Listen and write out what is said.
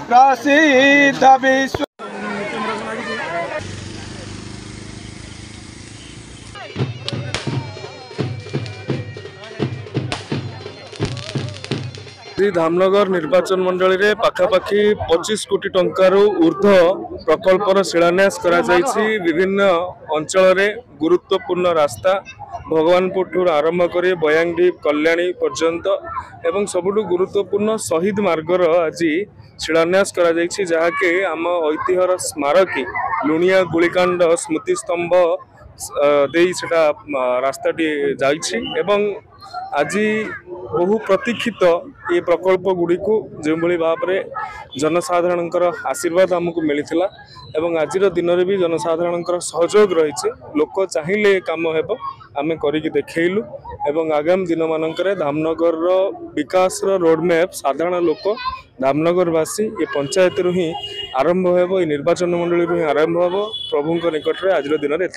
प्रसिद्ध विश्व धामनगर निर्वाचन मंडल रे पाखापाखि 25 कोटी टंकार ऊर्ध्व प्रकल्पर शिलान्यास करा जायछि। विभिन्न अंचल रे गुरुत्वपूर्ण रास्ता भगवानपुर ठूर आरंभ कर बयांगडी कल्याणी पर्यंत एवं सबुठु गुरुत्वपूर्ण शहीद मार्गर आज शिलान्यास करा जायछि, जहाँके आम ऐतिह्यर स्मारकी लुणिया गुलिकांड स्मृति स्तंभ देई सेटा रास्ताटी जाइछि एवं आज बहु प्रतीक्षित ये प्रकल्प गुड़ी को जो भाव में जनसाधारण आशीर्वाद आमको मिलता एवं आज दिन में भी जनसाधारण सहयोग रही लोक चाहिए काम हेब आम करिकी देखलु एवं आगामी दिन मानक धामनगर विकास रोडमैप साधारण लोक धामनगरवासी ये पंचायत ही आरंभ हो निर्वाचन मंडली आरंभ हो प्रभु निकट में आज दिन में।